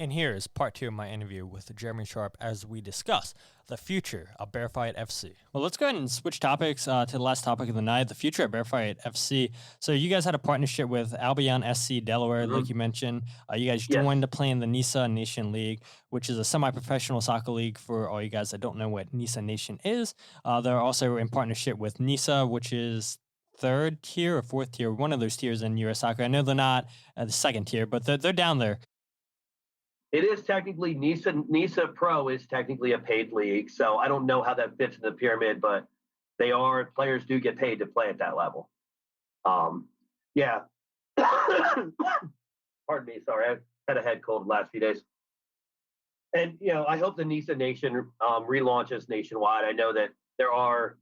And here is part 2 of my interview with Jeremy Sharpe as we discuss the future of Bearfight FC. Well, let's go ahead and switch topics to the last topic of the night, the future of Bearfight FC. So you guys had a partnership with Albion SC Delaware, like you mentioned. You guys joined to play in the NISA Nation League, which is a semi-professional soccer league for all you guys that don't know what NISA Nation is. They're also in partnership with NISA, which is third tier or fourth tier, one of those tiers in U.S. soccer. I know they're not the second tier, but they're down there. It is technically NISA Pro is technically a paid league, so I don't know how that fits in the pyramid, but players do get paid to play at that level. Yeah. Pardon me, sorry, I had a head cold the last few days. And I hope the NISA Nation relaunches nationwide. I know that there are,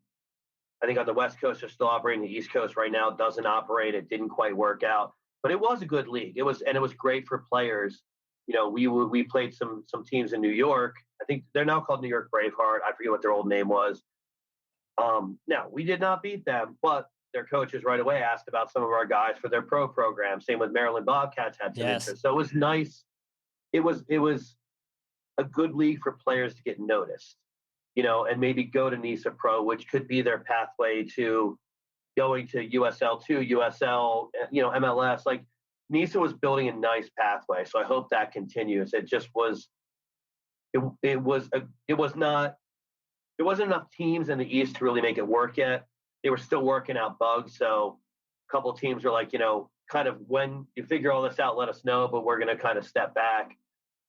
I think on the West Coast they're still operating. The East Coast right now doesn't operate. It didn't quite work out, but it was a good league. It was great for players. We played some teams in New York. I think they're now called New York Braveheart. I forget what their old name was. Now, we did not beat them, but their coaches right away asked about some of our guys for their pro program. Same with Maryland Bobcats had some interest. So it was nice. It was a good league for players to get noticed, and maybe go to NISA Pro, which could be their pathway to going to USL2, USL, MLS. Like, NISA was building a nice pathway, so I hope that continues. It just was, there wasn't enough teams in the East to really make it work yet. They were still working out bugs, so a couple of teams were like, kind of, when you figure all this out, let us know, but we're going to kind of step back.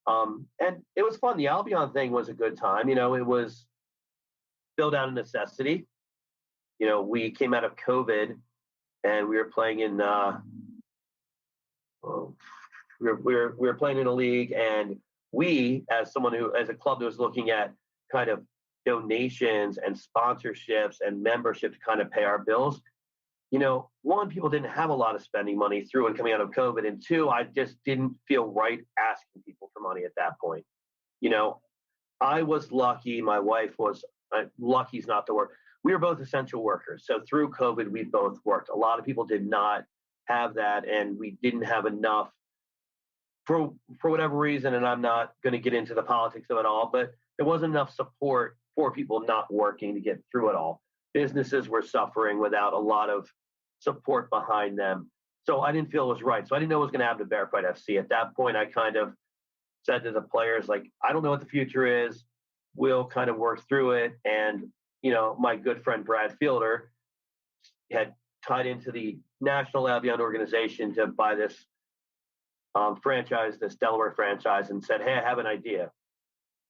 And it was fun. The Albion thing was a good time. It was built out of necessity. We came out of COVID and we were playing in we were playing in a league, and we, as a club that was looking at kind of donations and sponsorships and membership to kind of pay our bills, one, people didn't have a lot of spending money through and coming out of COVID, and two, I just didn't feel right asking people for money at that point. I was lucky. My wife was lucky's not the word. We were both essential workers, so through COVID, we both worked. A lot of people did not have that, and we didn't have enough for whatever reason, and I'm not going to get into the politics of it all, but there wasn't enough support for people not working to get through it all. Businesses were suffering without a lot of support behind them, so I didn't feel it was right. So I didn't know what was going to happen to Bearfight FC. At that point, I kind of said to the players, like, I don't know what the future is. We'll kind of work through it. And my good friend Brad Fielder had tied into the National Albion organization to buy this franchise, this Delaware franchise, and said, hey, I have an idea.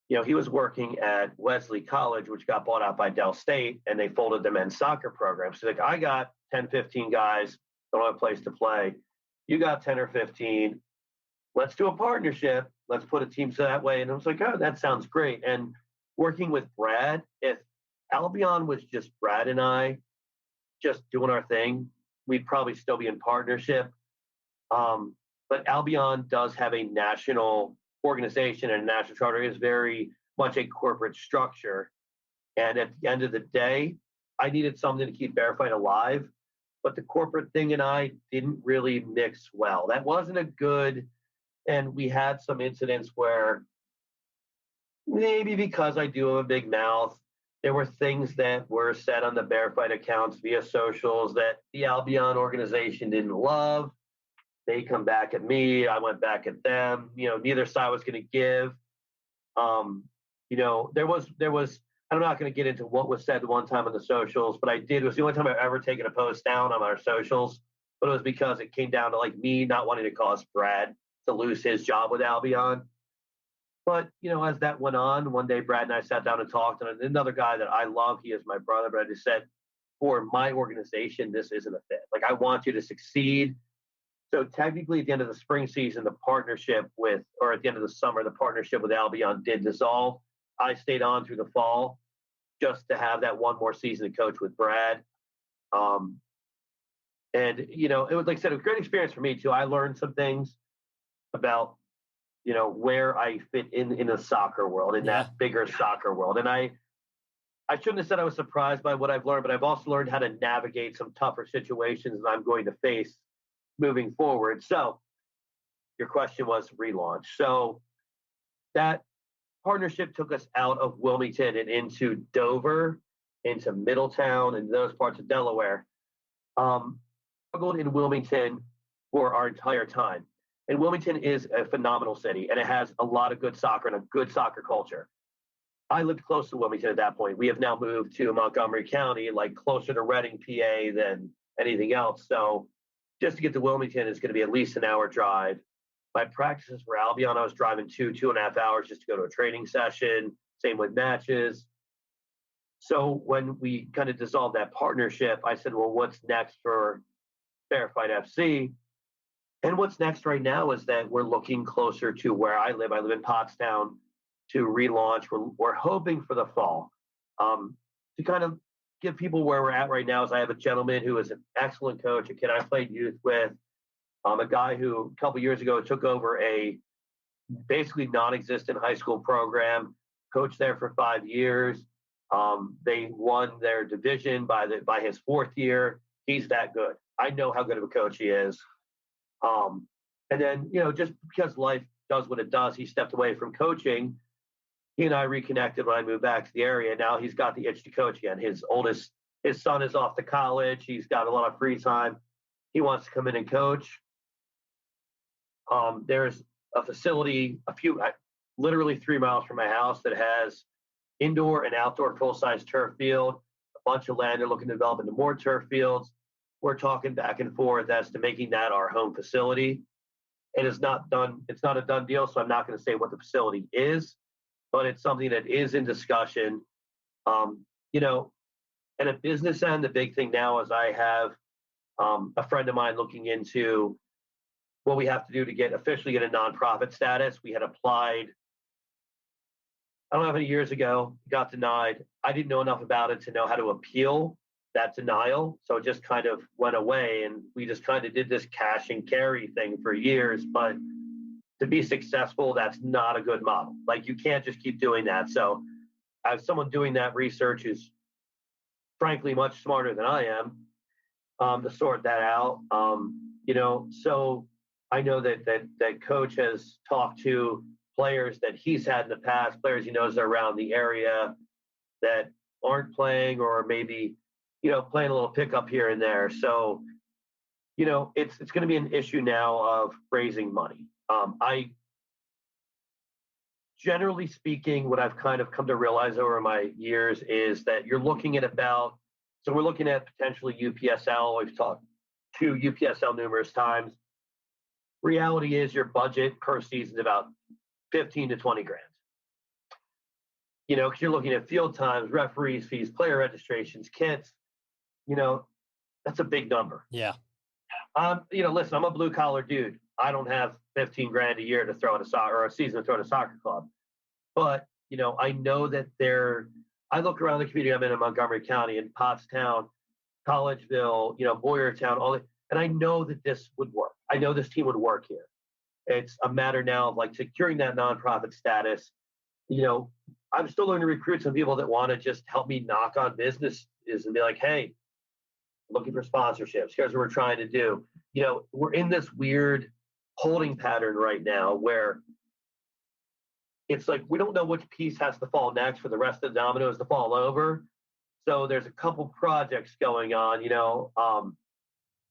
He was working at Wesley College, which got bought out by Del State, and they folded the men's soccer program. So like, I got 10, 15 guys, don't have a place to play. You got 10 or 15. Let's do a partnership. Let's put a team so that way. And I was like, oh, that sounds great. And working with Brad, if Albion was just Brad and I just doing our thing, we'd probably still be in partnership. But Albion does have a national organization, and a national charter is very much a corporate structure. And at the end of the day, I needed something to keep Bearfight alive, but the corporate thing and I didn't really mix well. That wasn't a good, and we had some incidents where maybe because I do have a big mouth, there were things that were said on the Bearfight accounts via socials that the Albion organization didn't love. They come back at me. I went back at them. Neither side was going to give. There was. I'm not going to get into what was said one time on the socials, but I did. It was the only time I've ever taken a post down on our socials. But it was because it came down to like me not wanting to cause Brad to lose his job with Albion. But as that went on, one day Brad and I sat down and talked, and another guy that I love, he is my brother, but I just said, for my organization, this isn't a fit. Like, I want you to succeed. So technically, at the end of the spring season, at the end of the summer, the partnership with Albion did dissolve. I stayed on through the fall just to have that one more season to coach with Brad. And, it was, like I said, a great experience for me too. I learned some things about, where I fit in the soccer world, in that bigger soccer world. And I shouldn't have said I was surprised by what I've learned, but I've also learned how to navigate some tougher situations that I'm going to face moving forward. So your question was relaunch. So that partnership took us out of Wilmington and into Dover, into Middletown, and those parts of Delaware. Struggled in Wilmington for our entire time. And Wilmington is a phenomenal city, and it has a lot of good soccer and a good soccer culture. I lived close to Wilmington at that point. We have now moved to Montgomery County, like closer to Reading, PA than anything else. So just to get to Wilmington is going to be at least an hour drive. My practices for Albion, I was driving 2.5 hours just to go to a training session. Same with matches. So when we kind of dissolved that partnership, I said, well, what's next for Bearfight FC? And what's next right now is that we're looking closer to where I live. I live in Pottstown, to relaunch. We're hoping for the fall. To kind of give people where we're at right now is I have a gentleman who is an excellent coach, a kid I played youth with, a guy who a couple years ago took over a basically non-existent high school program, coached there for 5 years. They won their division by his 4th year. He's that good. I know how good of a coach he is. And then, just because life does what it does, he stepped away from coaching. He and I reconnected when I moved back to the area. Now he's got the itch to coach again. His son is off to college. He's got a lot of free time. He wants to come in and coach. There's a facility literally 3 miles from my house that has indoor and outdoor full-size turf field, a bunch of land they're looking to develop into more turf fields. We're talking back and forth as to making that our home facility. It is not done. It's not a done deal, so I'm not going to say what the facility is, but it's something that is in discussion. And a business end, the big thing now is I have a friend of mine looking into what we have to do to officially get a nonprofit status. We had applied, I don't know how many years ago, got denied. I didn't know enough about it to know how to appeal that denial. So it just kind of went away, and we just kind of did this cash and carry thing for years. But to be successful, that's not a good model. Like, you can't just keep doing that. So I have someone doing that research who's frankly much smarter than I am to sort that out. So I know that coach has talked to players that he's had in the past, players he knows around the area that aren't playing, or maybe playing a little pickup here and there. So it's going to be an issue now of raising money. I generally speaking, what I've kind of come to realize over my years is that you're looking at we're looking at potentially UPSL. We've talked to UPSL numerous times. Reality is your budget per season is about 15 to 20 grand. Because you're looking at field times, referees fees, player registrations, kits. That's a big number. Yeah. Listen, I'm a blue collar dude. I don't have 15 grand a year to throw at a season to throw at a soccer club. But, I know that I look around the community I'm in Montgomery County, in Pottstown, Collegeville, Boyertown, all that, and I know that this would work. I know this team would work here. It's a matter now of securing that nonprofit status. I'm still looking to recruit some people that want to just help me knock on businesses and be like, hey, looking for sponsorships. Here's what we're trying to do. We're in this weird holding pattern right now where it's like we don't know which piece has to fall next for the rest of the dominoes to fall over. So there's a couple projects going on,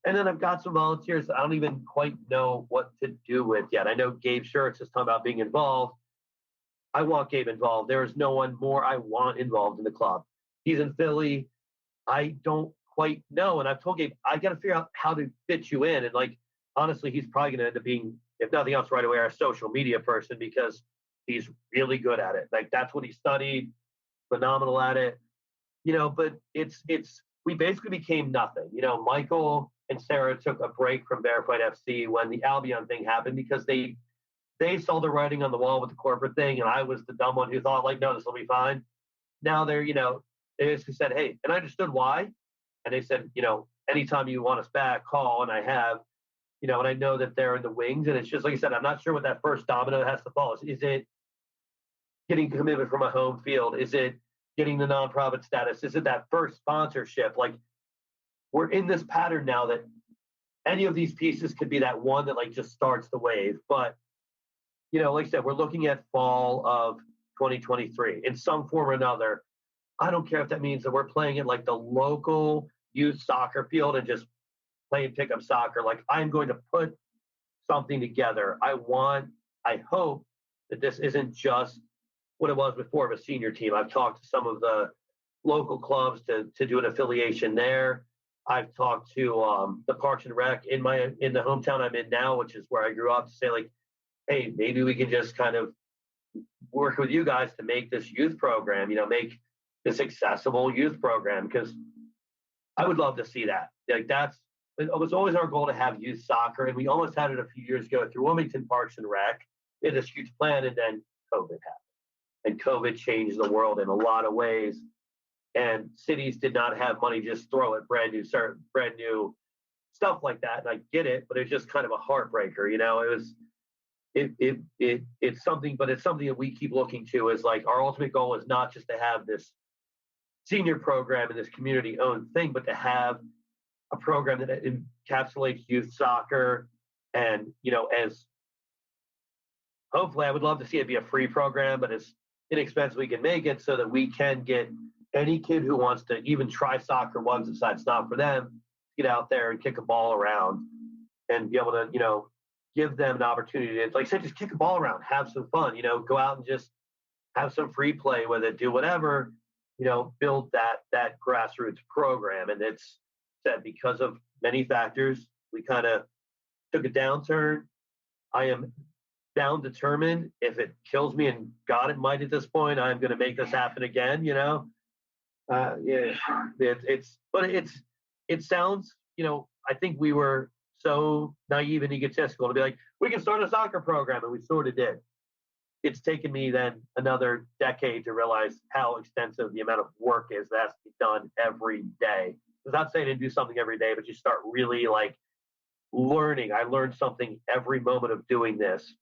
and then I've got some volunteers that I don't even quite know what to do with yet. I know Gabe Schertz is talking about being involved. I want Gabe involved. There is no one more I want involved in the club. He's in Philly. I don't quite know. And I've told Gabe, I got to figure out how to fit you in. And honestly, he's probably going to end up being, if nothing else right away, our social media person, because he's really good at it. That's what he studied, phenomenal at it, but we basically became nothing. Michael and Sarah took a break from Bearfight FC when the Albion thing happened because they saw the writing on the wall with the corporate thing, and I was the dumb one who thought no, this will be fine. Now they basically said, hey, and I understood why. And they said, anytime you want us back, call. And I have, and I know that they're in the wings. And it's just, like I said, I'm not sure what that first domino has to fall. Is it getting commitment from a home field? Is it getting the nonprofit status? Is it that first sponsorship? We're in this pattern now that any of these pieces could be that one that just starts the wave. But like I said, we're looking at fall of 2023 in some form or another. I don't care if that means that we're playing at like the local youth soccer field and just playing pickup soccer. Like I'm going to put something together. I hope that this isn't just what it was before of a senior team. I've talked to some of the local clubs to do an affiliation there. I've talked to the Parks and Rec in the hometown I'm in now, which is where I grew up, to say like, hey, maybe we can just kind of work with you guys to make this youth program, make this accessible youth program, because I would love to see that. Like it was always our goal to have youth soccer, and we almost had it a few years ago through Wilmington Parks and Rec. We had this huge plan, and then COVID happened, and COVID changed the world in a lot of ways. And cities did not have money to just throw at brand new stuff like that. And I get it, but it's just kind of a heartbreaker. It's something, but it's something that we keep looking to. Is like our ultimate goal is not just to have this senior program and this community owned thing, but to have a program that encapsulates youth soccer. And, as hopefully I would love to see it be a free program, but as inexpensive we can make it, so that we can get any kid who wants to even try soccer once, decides not for them, get out there and kick a ball around and be able to, give them an opportunity to, like I said, just kick a ball around, have some fun, go out and just have some free play with it, do whatever, build that grassroots program. And it's said, because of many factors, we kind of took a downturn. I am down determined. If it kills me, and God it might at this point, I'm going to make this happen again. It sounds, I think we were so naive and egotistical to be like, we can start a soccer program, and we sort of did. It's taken me then another decade to realize how extensive the amount of work is that has to be done every day. It's not saying to do something every day, but you start really like learning. I learned something every moment of doing this,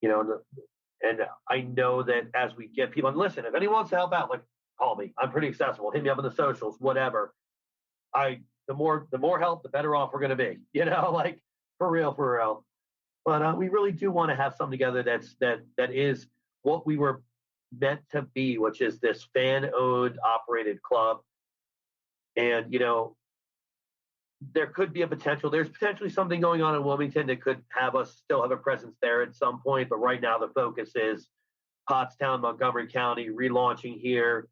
and I know that as we get people, and listen, if anyone wants to help out, like, call me. I'm pretty accessible. Hit me up on the socials, whatever. The more help, the better off we're going to be, like for real. But we really do want to have something together that is what we were meant to be, which is this fan-owned, operated club. And, there could be a potential. There's potentially something going on in Wilmington that could have us still have a presence there at some point. But right now the focus is Pottstown, Montgomery County, relaunching here,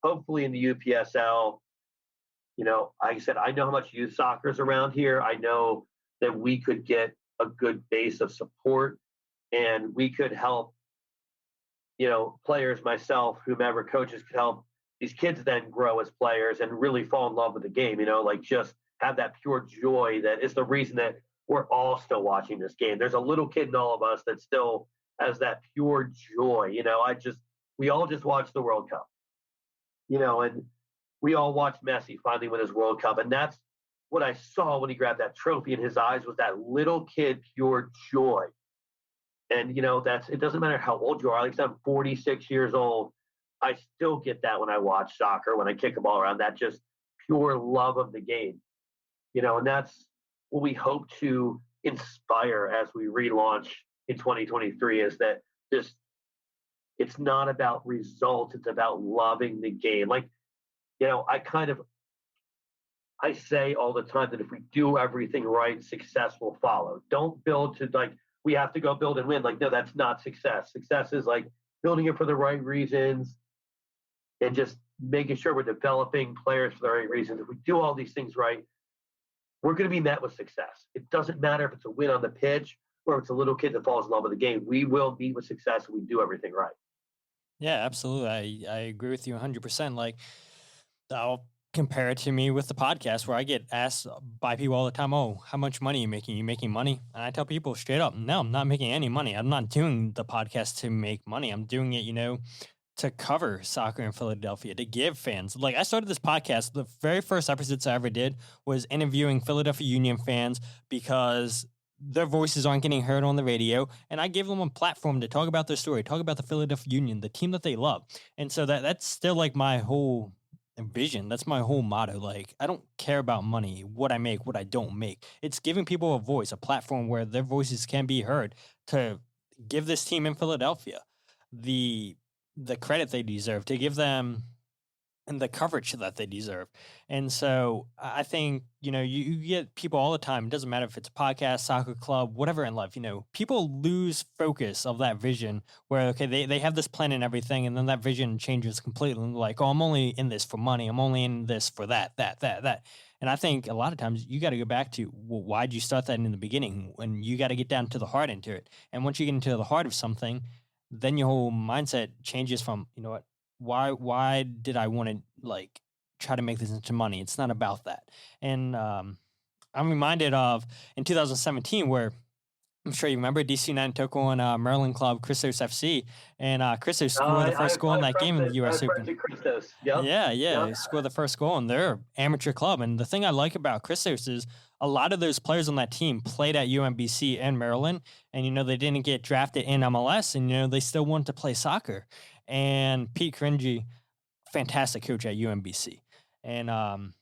hopefully in the UPSL. Like I said, I know how much youth soccer is around here. I know that we could get a good base of support, and we could help, players, myself, whomever, coaches could help these kids then grow as players and really fall in love with the game, like just have that pure joy that is the reason that we're all still watching this game. There's a little kid in all of us that still has that pure joy. We all just watched the World Cup, and we all watched Messi finally win his World Cup. And that's what I saw when he grabbed that trophy in his eyes, was that little kid, pure joy. And, it doesn't matter how old you are. Like I'm 46 years old. I still get that when I watch soccer, when I kick a ball around, that just pure love of the game, and that's what we hope to inspire as we relaunch in 2023, is that it's not about results. It's about loving the game. Like, I say all the time that if we do everything right, success will follow. Don't build to like, we have to go build and win. Like, no, that's not success. Success is like building it for the right reasons and just making sure we're developing players for the right reasons. If we do all these things right, we're going to be met with success. It doesn't matter if it's a win on the pitch or if it's a little kid that falls in love with the game. We will meet with success if we do everything right. Yeah, absolutely. I agree with you 100%. Like, I'll compare it to me with the podcast, where I get asked by people all the time, oh, how much money are you making? You making money? And I tell people straight up, no, I'm not making any money. I'm not doing the podcast to make money. I'm doing it, to cover soccer in Philadelphia, to give fans. Like, I started this podcast, the very first episodes I ever did was interviewing Philadelphia Union fans because their voices aren't getting heard on the radio, and I gave them a platform to talk about their story, talk about the Philadelphia Union, the team that they love. And so that's still like my whole vision. That's my whole motto. Like, I don't care about money, what I make, what I don't make. It's giving people a voice, a platform where their voices can be heard, to give this team in Philadelphia the credit they deserve, to give them and the coverage that they deserve. And so I think, you get people all the time. It doesn't matter if it's a podcast, soccer club, whatever in life, people lose focus of that vision where, okay, they have this plan and everything. And then that vision changes completely. Like, oh, I'm only in this for money. I'm only in this for that. And I think a lot of times you got to go back to, well, why'd you start that in the beginning? And you got to get down to the heart into it. And once you get into the heart of something, then your whole mindset changes from, why did I want to like try to make this into money? It's not about that. And I'm reminded of in 2017 where I'm sure you remember DC United took on Maryland club Christos FC, and Christos scored the first goal in that game in the U.S. Open. Christos. Yep. Yeah. He scored the first goal, and they're an amateur club. And the thing I like about Christos is a lot of those players on that team played at UMBC and Maryland, and they didn't get drafted in MLS, and they still wanted to play soccer. And Pete Cringy, fantastic coach at UMBC, and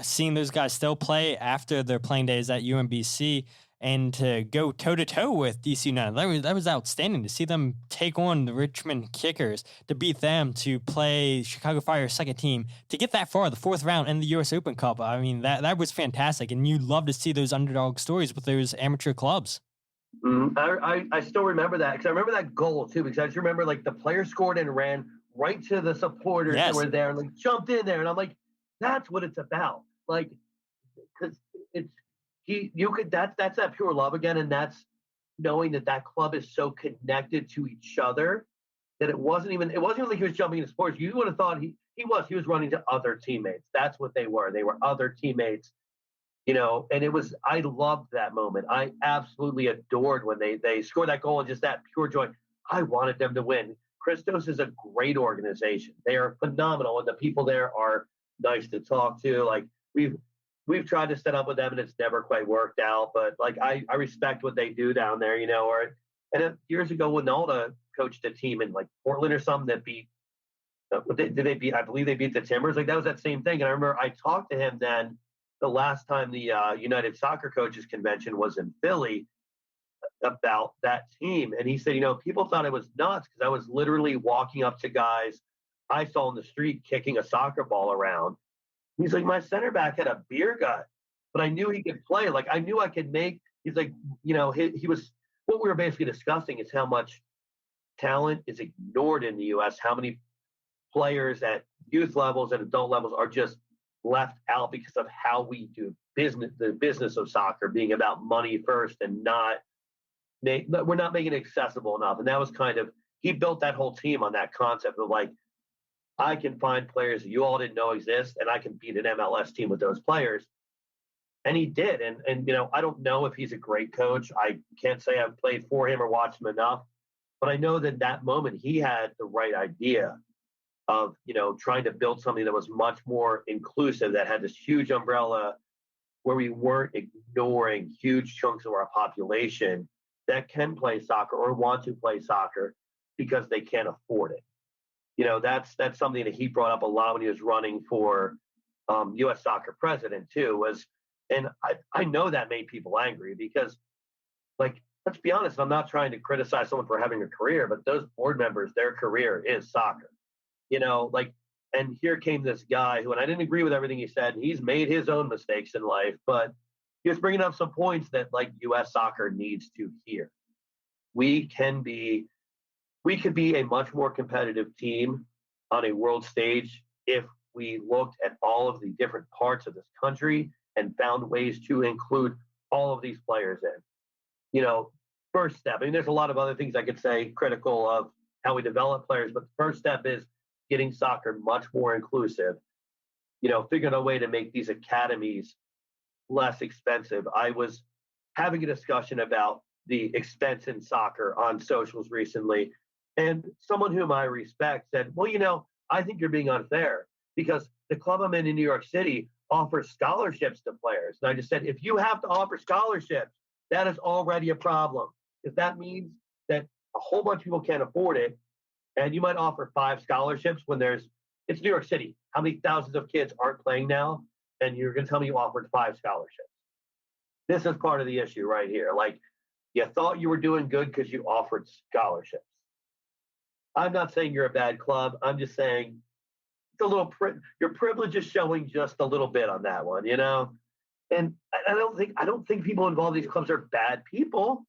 seeing those guys still play after their playing days at UMBC. And to go toe-to-toe with DC United, that was outstanding to see them take on the Richmond Kickers, to beat them, to play Chicago Fire's second team, to get that far, the fourth round in the U.S. Open Cup. I mean, that was fantastic, and you love to see those underdog stories with those amateur clubs. I still remember that, because I remember that goal, too, because I just remember, like, the player scored and ran right to the supporters that were there and, like, jumped in there, and I'm like, that's what it's about. Like, because it's, that's that pure love again, and that's knowing that club is so connected to each other that it wasn't even like he was jumping into sports. You would have thought he was running to other teammates. That's what they were. They were other teammates, and I loved that moment. I absolutely adored when they scored that goal, and just that pure joy. I wanted them to win. Christos is a great organization. They are phenomenal, and the people there are nice to talk to. Like, we've tried to set up with them, and it's never quite worked out. But like, I respect what they do down there, years ago, Winalda coached a team in like Portland or something that beat. Did they beat? I believe they beat the Timbers. Like, that was that same thing. And I remember I talked to him then the last time the United Soccer Coaches Convention was in Philly about that team, and he said, people thought it was nuts because I was literally walking up to guys I saw in the street kicking a soccer ball around. He's like, my center back had a beer gut, but I knew he could play. Like, I knew I could make. He's like, he was. What we were basically discussing is how much talent is ignored in the U.S. How many players at youth levels and adult levels are just left out because of how we do business. The business of soccer being about money first, and we're not making it accessible enough. And that was kind of, he built that whole team on that concept of like, I can find players that you all didn't know exist, and I can beat an MLS team with those players. And he did. And I don't know if he's a great coach. I can't say I've played for him or watched him enough, but I know that moment he had the right idea of, trying to build something that was much more inclusive, that had this huge umbrella where we weren't ignoring huge chunks of our population that can play soccer or want to play soccer because they can't afford it. That's something that he brought up a lot when he was running for U.S. soccer president too. And I know that made people angry because, like, let's be honest, I'm not trying to criticize someone for having a career, but those board members, their career is soccer. And here came this guy who, and I didn't agree with everything he said. He's made his own mistakes in life, but he was bringing up some points that, like, U.S. soccer needs to hear. We could be a much more competitive team on a world stage if we looked at all of the different parts of this country and found ways to include all of these players in. First step, I mean, there's a lot of other things I could say critical of how we develop players, but the first step is getting soccer much more inclusive, figuring out a way to make these academies less expensive. I was having a discussion about the expense in soccer on socials recently, and someone whom I respect said, well, I think you're being unfair because the club I'm in New York City offers scholarships to players. And I just said, if you have to offer scholarships, that is already a problem, because that means that a whole bunch of people can't afford it. And you might offer 5 scholarships when it's New York City. How many thousands of kids aren't playing now? And you're going to tell me you offered 5 scholarships. This is part of the issue right here. Like, You thought you were doing good because you offered scholarships. I'm not saying you're a bad club. I'm just saying it's a little your privilege is showing just a little bit on that one, you know. And I don't think people involved in these clubs are bad people.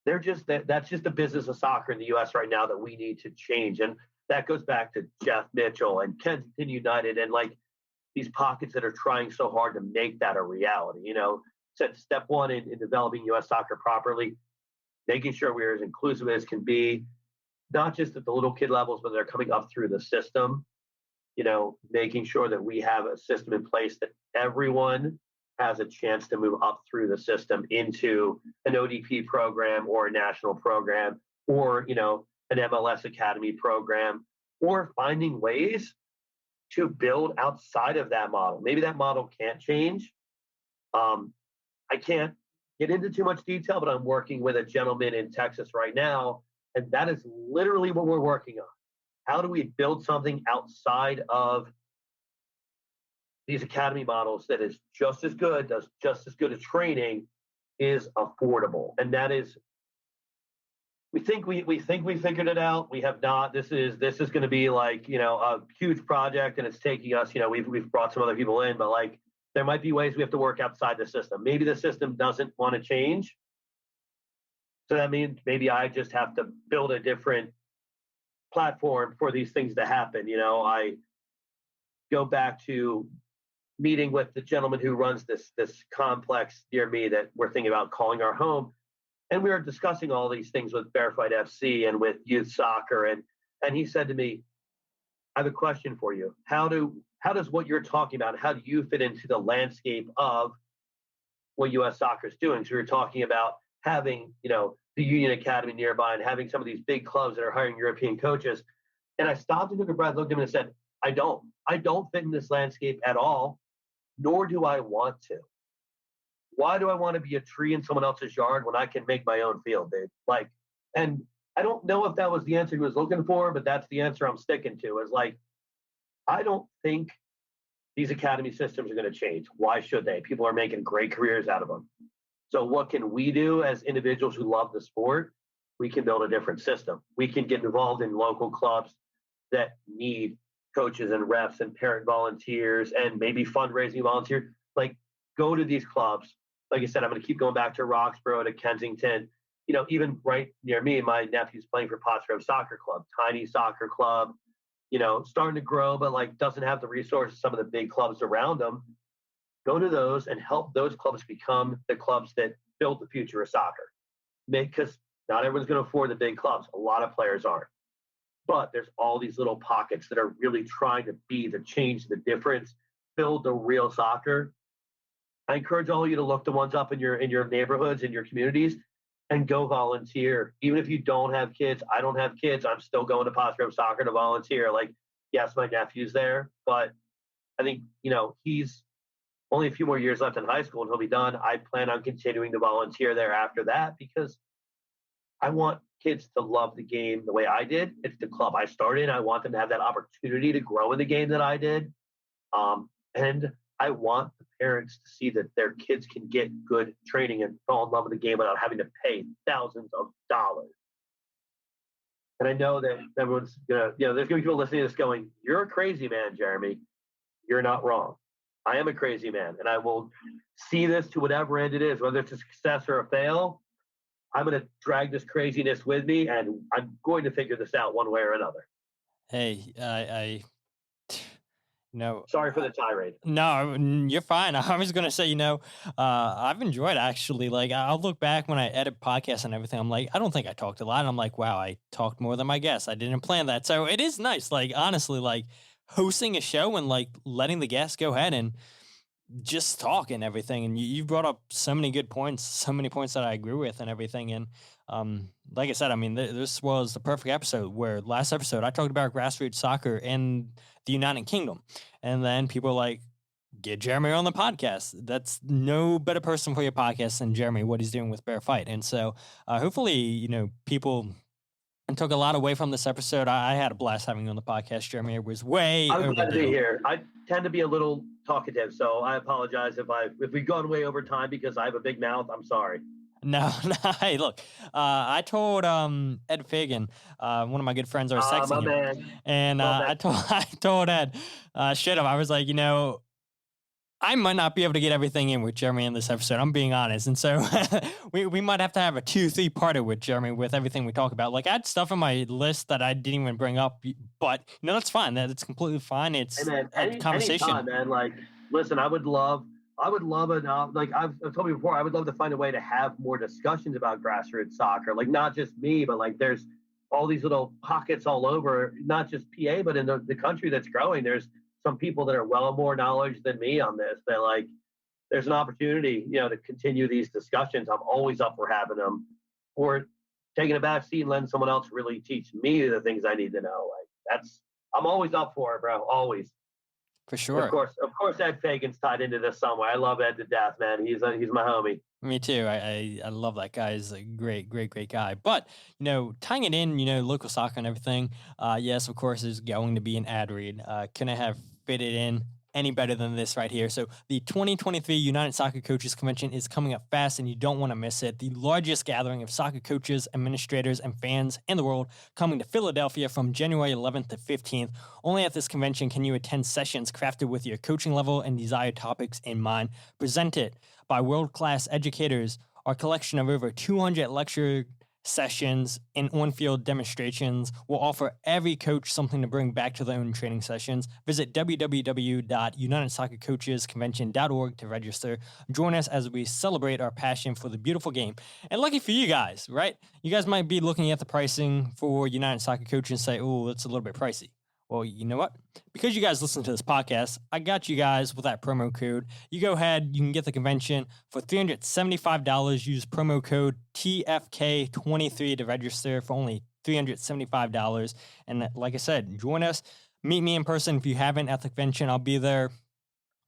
They're just that's just the business of soccer in the U.S. right now that we need to change. And that goes back to Jeff Mitchell and Kensington United and like these pockets that are trying so hard to make that a reality. You know, said step one in developing U.S. soccer properly, making sure we're as inclusive as can be, not just at the little kid levels, but they're coming up through the system. You know, making sure that we have a system in place that everyone has a chance to move up through the system into an ODP program or a national program or, you know, an MLS Academy program, or finding ways to build outside of that model. Maybe that model can't change. I can't get into too much detail, but I'm working with a gentleman in Texas right now, and that is literally what we're working on. How do we build something outside of these academy models that is just as good, does just as good a training, is affordable? And that is, we think we figured it out. We have not. This is going to be like, you know, a huge project, and it's taking us, you know, we've brought some other people in, but like there might be ways we have to work outside the system. Maybe the system doesn't want to change. So that means maybe I just have to build a different platform for these things to happen. You know, I go back to meeting with the gentleman who runs this complex near me that we're thinking about calling our home. And we were discussing all these things with Bearfight FC and with youth soccer. And he said to me, I have a question for you. How does what you're talking about, how do you fit into the landscape of what U.S. soccer is doing? So we were talking about having, you know, the Union Academy nearby and having some of these big clubs that are hiring European coaches. And I stopped and took a breath, looked at him and said, I don't fit in this landscape at all, nor do I want to. Why do I want to be a tree in someone else's yard when I can make my own field, dude? Like, and I don't know if that was the answer he was looking for, but that's the answer I'm sticking to, is like, I don't think these academy systems are going to change. Why should they? People are making great careers out of them. So what can we do as individuals who love the sport? We can build a different system. We can get involved in local clubs that need coaches and refs and parent volunteers and maybe fundraising volunteers. Like, go to these clubs. Like I said, I'm going to keep going back to Roxborough, to Kensington. You know, even right near me, my nephew's playing for Pottsgrove Soccer Club, tiny soccer club, you know, starting to grow, but like doesn't have the resources some of the big clubs around them. Go to those and help those clubs become the clubs that build the future of soccer. Because not everyone's going to afford the big clubs. A lot of players aren't. But there's all these little pockets that are really trying to be the change, the difference, build the real soccer. I encourage all of you to look the ones up in your neighborhoods, in your communities, and go volunteer. Even if you don't have kids, I don't have kids, I'm still going to Pottsgrove Soccer to volunteer. Like, yes, my nephew's there, but I think, you know, he's only a few more years left in high school and he'll be done. I plan on continuing to volunteer there after that because I want kids to love the game the way I did. It's the club I started. I want them to have that opportunity to grow in the game that I did. And I want the parents to see that their kids can get good training and fall in love with the game without having to pay thousands of dollars. And I know that everyone's gonna, you know, there's gonna be people listening to this going, "You're a crazy man, Jeremy." You're not wrong. I am a crazy man, and I will see this to whatever end it is, whether it's a success or a fail. I'm going to drag this craziness with me, and I'm going to figure this out one way or another. Hey, no. Sorry for the tirade. No, you're fine. I was going to say, I've enjoyed actually. Like, I'll look back when I edit podcasts and everything. I'm like, I don't think I talked a lot. And I'm like, wow, I talked more than my guests. I didn't plan that. So it is nice. Like, honestly, like hosting a show and like letting the guests go ahead and just talk and everything. And you brought up so many good points, so many points that I agree with and everything. And like I said, I mean, this was the perfect episode where last episode I talked about grassroots soccer in the United Kingdom. And then people are like, get Jeremy on the podcast. That's no better person for your podcast than Jeremy, what he's doing with Bearfight. And so hopefully, people took a lot away from this episode. I had a blast having you on the podcast, Jeremy. It was way I'm glad to be overdue. here. I tend to be a little talkative, so I apologize if we've gone way over time because I have a big mouth. I'm sorry. No, no. Hey, look, I told Ed Fagan, one of my good friends, I was Ah, texting my him, man. and Love that. I told I told Ed, shit him. I was like, I might not be able to get everything in with Jeremy in this episode. I'm being honest, and so we might have to have a 2-3 parter with Jeremy with everything we talk about. Like I had stuff on my list that I didn't even bring up, but that's fine. That's completely fine. Hey It's man, a any conversation time, man. Like, listen, I would love it. Like I've told you before, I would love to find a way to have more discussions about grassroots soccer. Like, not just me, but like there's all these little pockets all over, not just PA, but in the country that's growing. There's some people that are well more knowledge than me on this. That like, there's an opportunity, to continue these discussions. I'm always up for having them, or taking a back seat and letting someone else really teach me the things I need to know. Like I'm always up for it, bro. Always. for Of sure. course, of course, Ed Fagan's tied into this somewhere. I love Ed to death, man. He's my homie. Me too. I love that guy. He's a great, great, great guy. But, tying it in, local soccer and everything, yes, of course, there's going to be an ad read. Can I have fitted in any better than this right here? So the 2023 United Soccer Coaches Convention is coming up fast and you don't want to miss it. The largest gathering of soccer coaches, administrators, and fans in the world coming to Philadelphia from January 11th to 15th. Only at this convention can you attend sessions crafted with your coaching level and desired topics in mind. Presented by world-class educators, our collection of over 200 lecture sessions and on-field demonstrations will offer every coach something to bring back to their own training sessions. Visit www.unitedsoccercoachesconvention.org to register. Join us as we celebrate our passion for the beautiful game. And lucky for you guys, right? You guys might be looking at the pricing for United Soccer Coaches and say, oh, it's a little bit pricey. Well, you know what? Because you guys listen to this podcast, I got you guys with that promo code. You go ahead, you can get the convention for $375. Use promo code TFK23 to register for only $375. And like I said, join us. Meet me in person if you haven't at the convention. I'll be there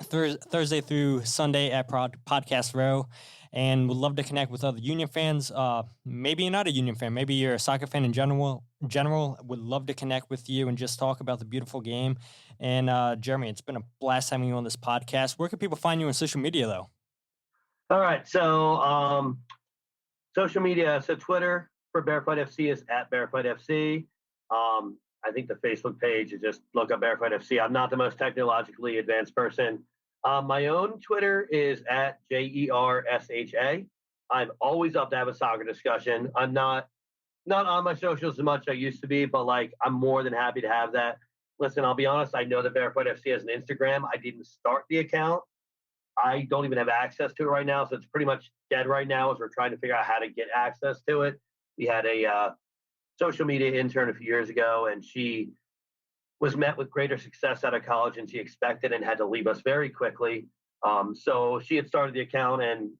Thursday through Sunday at Podcast Row, and would love to connect with other Union fans. Maybe you're not a Union fan. Maybe you're a soccer fan in general. Would love to connect with you and just talk about the beautiful game. And Jeremy, it's been a blast having you on this podcast. Where can people find you on social media, though? All right, so social media. So Twitter for Bearfight FC is at Bearfight FC. I think the Facebook page is just look up Bearfight FC. I'm not the most technologically advanced person. My own Twitter is at JERSHA. I'm always up to have a soccer discussion. I'm not on my socials as much as I used to be, but like I'm more than happy to have that. Listen, I'll be honest. I know that Bearfight FC has an Instagram. I didn't start the account. I don't even have access to it right now, so it's pretty much dead right now as we're trying to figure out how to get access to it. We had a social media intern a few years ago, and she was met with greater success out of college than she expected and had to leave us very quickly. So she had started the account, and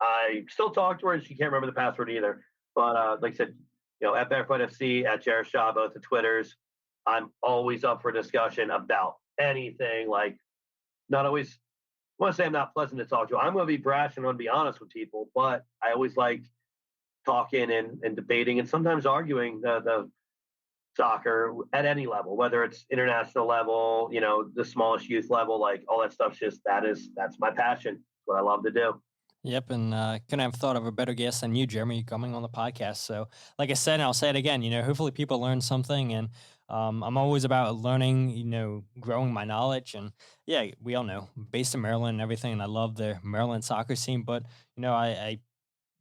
I still talk to her, and she can't remember the password either. But like I said, at Bearfight FC, at Jeremy Sharpe, both the Twitters, I'm always up for discussion about anything. Like, not always. I want to say I'm not pleasant to talk to. I'm going to be brash and I'm going to be honest with people, but I always like talking and debating and sometimes arguing the soccer at any level, whether it's international level, the smallest youth level, like all that stuff's that's my passion. It's what I love to do. Yep, and couldn't have thought of a better guest than you, Jeremy, coming on the podcast. So, like I said, and I'll say it again, hopefully people learn something, and I'm always about learning, growing my knowledge, and yeah, we all know, based in Maryland and everything, and I love the Maryland soccer scene, but, I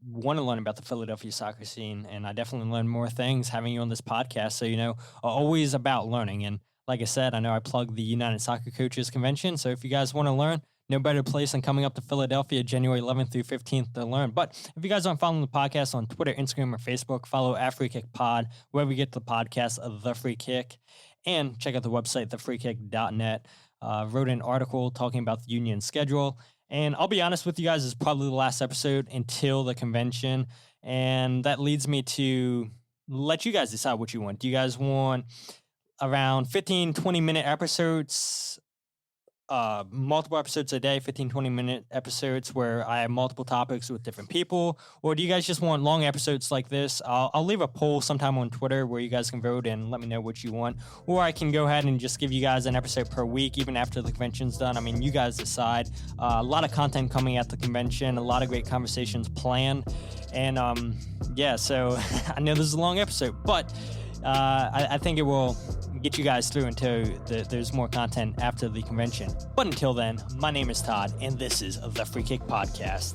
want to learn about the Philadelphia soccer scene, and I definitely learn more things having you on this podcast. So, always about learning, and like I said, I know I plugged the United Soccer Coaches Convention, so if you guys want to learn, no better place than coming up to Philadelphia January 11th through 15th to learn. But if you guys aren't following the podcast on Twitter, Instagram, or Facebook, follow at Free Kick Pod, wherever you get the podcast of The Free Kick. And check out the website, thefreekick.net. Wrote an article talking about the union schedule. And I'll be honest with you guys, this is probably the last episode until the convention. And that leads me to let you guys decide what you want. Do you guys want around 15, 20-minute episodes multiple episodes a day, 15, 20-minute episodes where I have multiple topics with different people? Or do you guys just want long episodes like this? I'll leave a poll sometime on Twitter where you guys can vote and let me know what you want. Or I can go ahead and just give you guys an episode per week, even after the convention's done. I mean, you guys decide. A lot of content coming at the convention, a lot of great conversations planned. And so I know this is a long episode, but I think it will get you guys through until there's more content after the convention. But until then, my name is Todd, and this is the Free Kick Podcast.